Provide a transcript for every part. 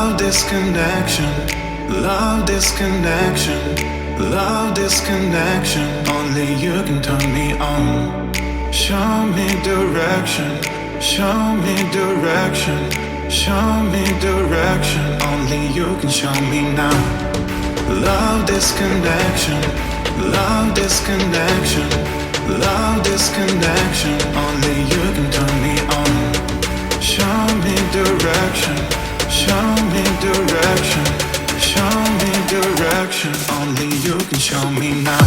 Love this connection, love this connection, love this connection. Only you can turn me on. Show me direction, show me direction, show me direction. Only you can show me now. Love this connection, love this connection, love this connection. Only you can turn me on. Show me direction, show me direction, show me direction. Only you can show me now.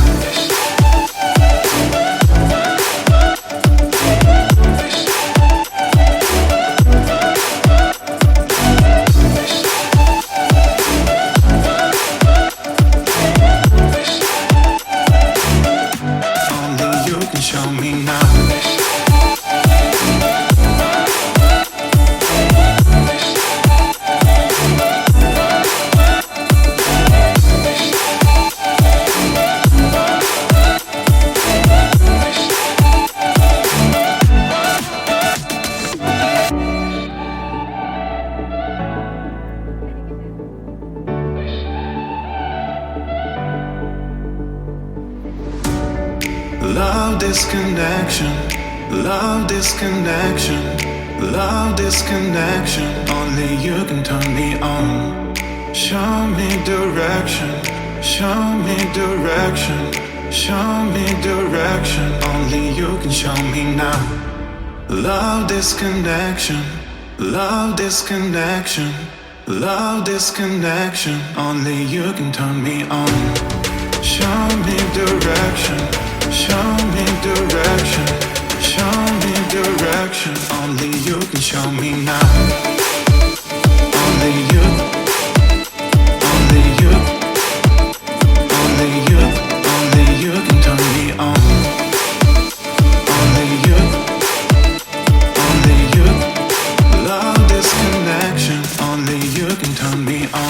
Love this connection, love this connection, love this connection. Only you can turn me on. Show me direction, show me direction, show me direction. Only you can show me now. Love this connection, love this connection, love this connection. Only you can turn me on. Show me direction, show me direction, show me direction. Only you can show me now. Only you, only you, only you, only you can turn me on. Only you, only you, love this connection. Only you can turn me on.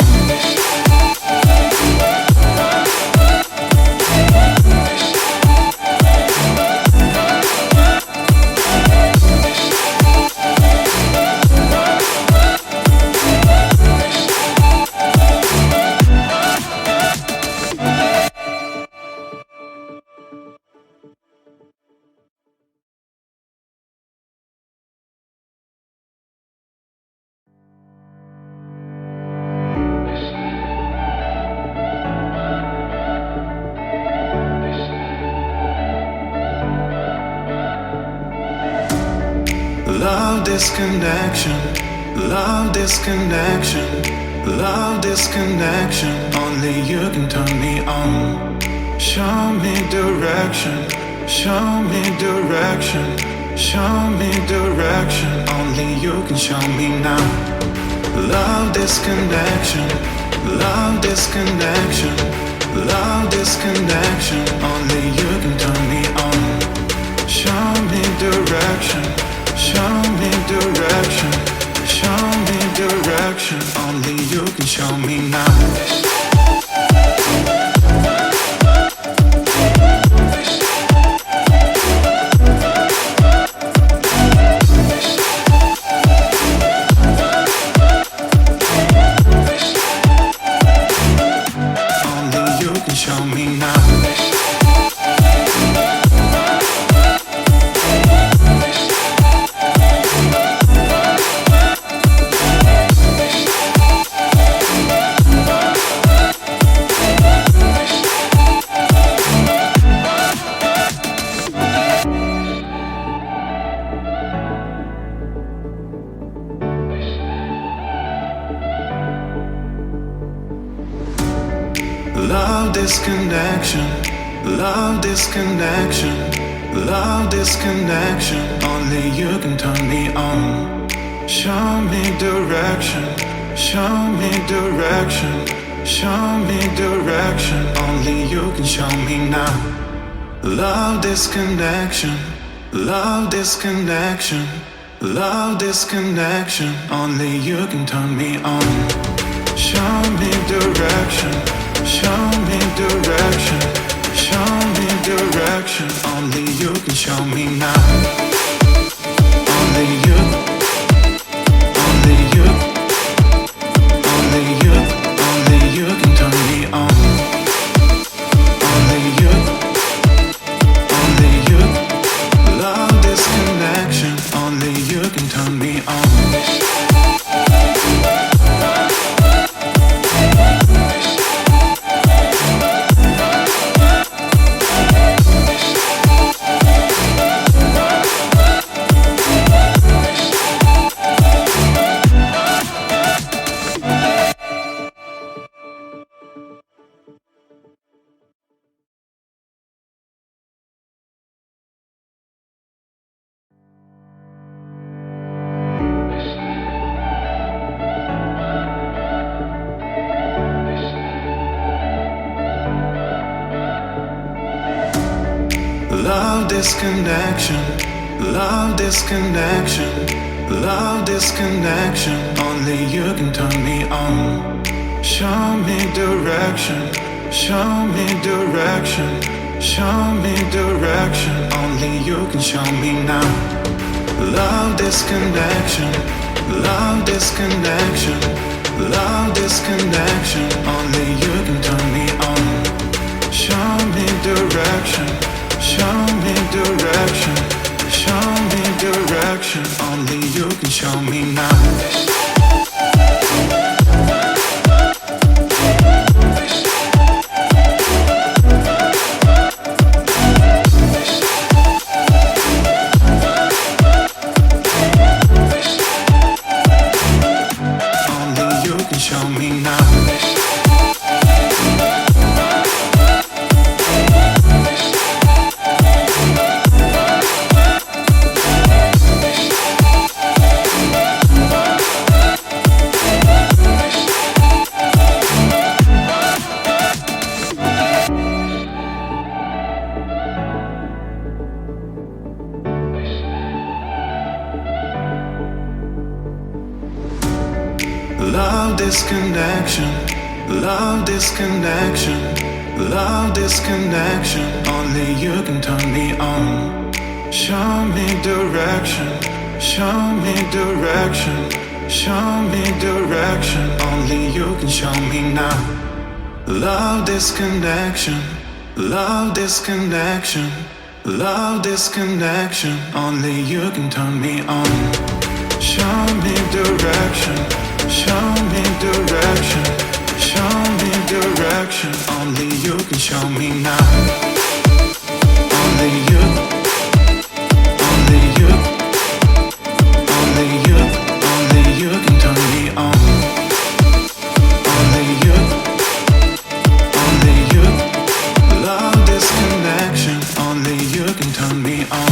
Love this connection, love this connection, love this connection. Only you can turn me on. Show me direction, show me direction, show me direction. Only you can show me now. Love this connection, love this connection, love this connection. Only you can turn me on. Show me direction, show me direction, show me direction. Only you can show me now. Love this connection, love this connection, love this connection. Only you can turn me on. Show me direction, show me direction, show me direction. Only you can show me now. Love this connection, love this connection, love this connection. Only you can turn me on. Show me direction, show me direction, show me direction. Only you can show me now. Only you, only you, only this connection, love this connection, love this connection. Only you can turn me on. Show me direction, show me direction, show me direction. Only you can show me now. Love this connection, love this connection, love this connection. Only you can turn me on. Show me direction, show me direction, show me direction. Only you can show me now. Show me now. Love this connection, love this connection, love this connection. Only you can turn me on. Show me direction, show me direction, show me direction. Only you can show me now. Love this connection, love this connection, love this connection. Only you can turn me on. Show me direction, show me direction, show me direction. Only you can show me now. Only you, only you, only you, only you can turn me on. Only you, only you, love this connection. Only you can turn me on.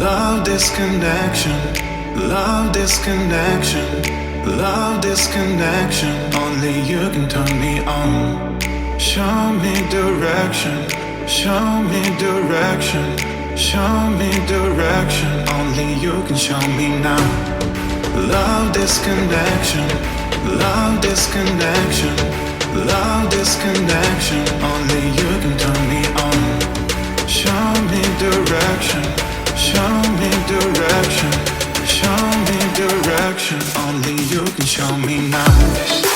Love this connection, love this connection, love this connection. Only you can turn me on. Show me direction, show me direction, show me direction. Only you can show me now. Love this connection, love this connection, love this connection. Only you can turn me on. Show me direction, show me direction, show me direction. Only you can show me now.